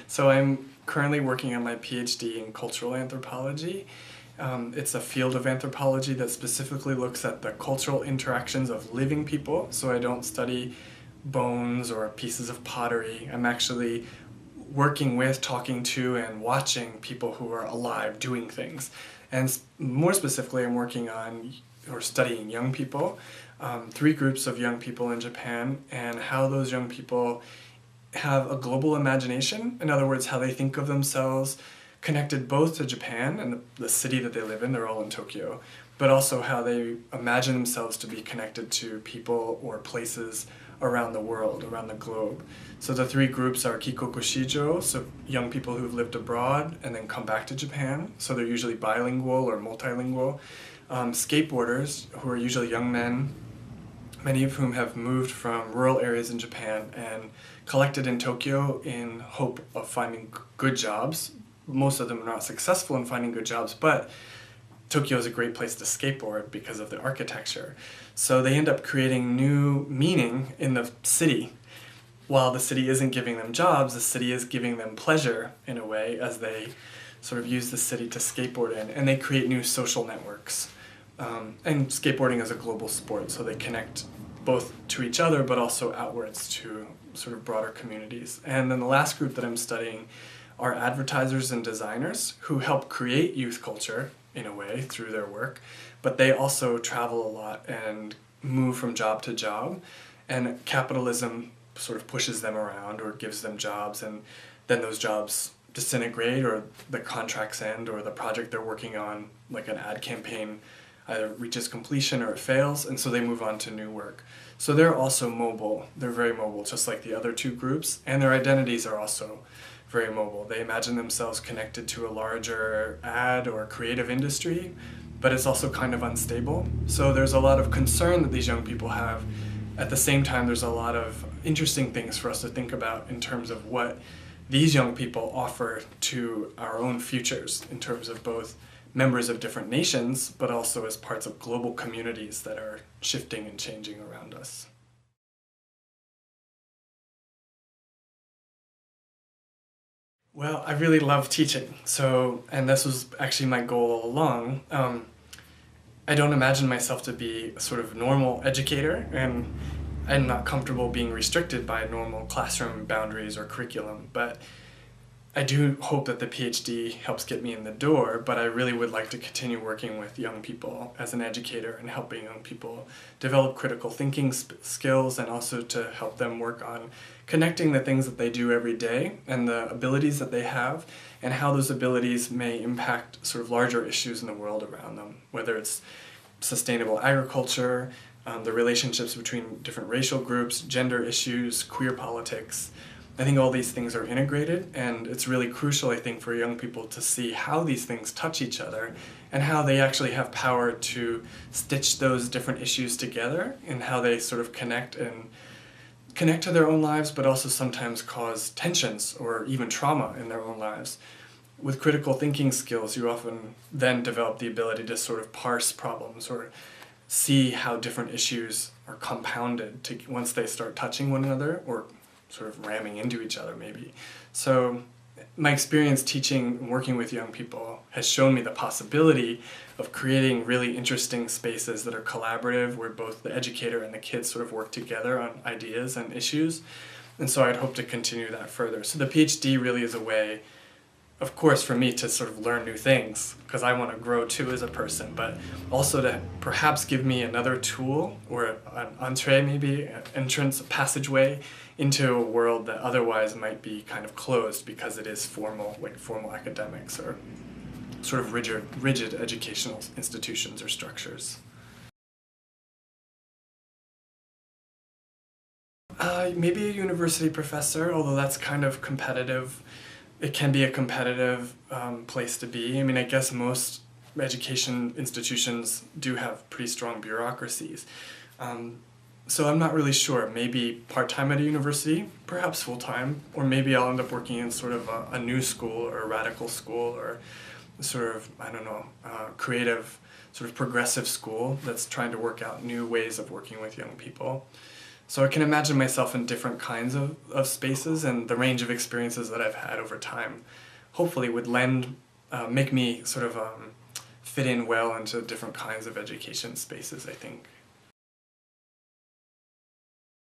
So I'm currently working on my PhD in cultural anthropology. It's a field of anthropology that specifically looks at the cultural interactions of living people. So I don't study bones or pieces of pottery. I'm actually working with, talking to, and watching people who are alive doing things. And more specifically, I'm working on or studying young people, three groups of young people in Japan, and how those young people have a global imagination. In other words, how they think of themselves connected both to Japan and the city that they live in, they're all in Tokyo, but also how they imagine themselves to be connected to people or places around the world, around the globe. So the three groups are Kikoku Shijo, so young people who've lived abroad and then come back to Japan, so they're usually bilingual or multilingual. Skateboarders, who are usually young men, many of whom have moved from rural areas in Japan and collected in Tokyo in hope of finding good jobs. Most of them are not successful in finding good jobs, but Tokyo is a great place to skateboard because of the architecture. So they end up creating new meaning in the city. While the city isn't giving them jobs, the city is giving them pleasure in a way as they sort of use the city to skateboard in, and they create new social networks. And skateboarding is a global sport, so they connect both to each other but also outwards to sort of broader communities. And then the last group that I'm studying are advertisers and designers who help create youth culture in a way through their work, but they also travel a lot and move from job to job, and capitalism sort of pushes them around or gives them jobs, and then those jobs disintegrate or the contracts end or the project they're working on, like an ad campaign, either reaches completion or it fails, and so they move on to new work. So they're also mobile. They're very mobile, just like the other two groups, and their identities are also very mobile. They imagine themselves connected to a larger ad or creative industry, but it's also kind of unstable. So there's a lot of concern that these young people have. At the same time, there's a lot of interesting things for us to think about in terms of what these young people offer to our own futures, in terms of both members of different nations, but also as parts of global communities that are shifting and changing around us. Well, I really love teaching, and this was actually my goal all along. I don't imagine myself to be a sort of normal educator, and I'm not comfortable being restricted by normal classroom boundaries or curriculum, but I do hope that the PhD helps get me in the door, but I really would like to continue working with young people as an educator and helping young people develop critical thinking skills, and also to help them work on connecting the things that they do every day and the abilities that they have, and how those abilities may impact sort of larger issues in the world around them, whether it's sustainable agriculture, the relationships between different racial groups, gender issues, queer politics. I think all these things are integrated, and it's really crucial, I think, for young people to see how these things touch each other and how they actually have power to stitch those different issues together, and how they sort of connect to their own lives, but also sometimes cause tensions or even trauma in their own lives. With critical thinking skills, you often then develop the ability to sort of parse problems or see how different issues are compounded once they start touching one another or sort of ramming into each other maybe. So my experience teaching and working with young people has shown me the possibility of creating really interesting spaces that are collaborative, where both the educator and the kids sort of work together on ideas and issues. And so I'd hope to continue that further. So the PhD really is a way, of course, for me to sort of learn new things, because I want to grow too as a person, but also to perhaps give me another tool or an entree, maybe, an entrance, a passageway into a world that otherwise might be kind of closed because it is formal, like formal academics or sort of rigid educational institutions or structures. Maybe a university professor, although that's kind of competitive. It can be a competitive place to be. I mean, I guess most education institutions do have pretty strong bureaucracies. So I'm not really sure. Maybe part-time at a university, perhaps full-time, or maybe I'll end up working in sort of a new school or a radical school or sort of, I don't know, creative, sort of progressive school that's trying to work out new ways of working with young people. So I can imagine myself in different kinds of spaces, and the range of experiences that I've had over time hopefully would make me sort of fit in well into different kinds of education spaces, I think.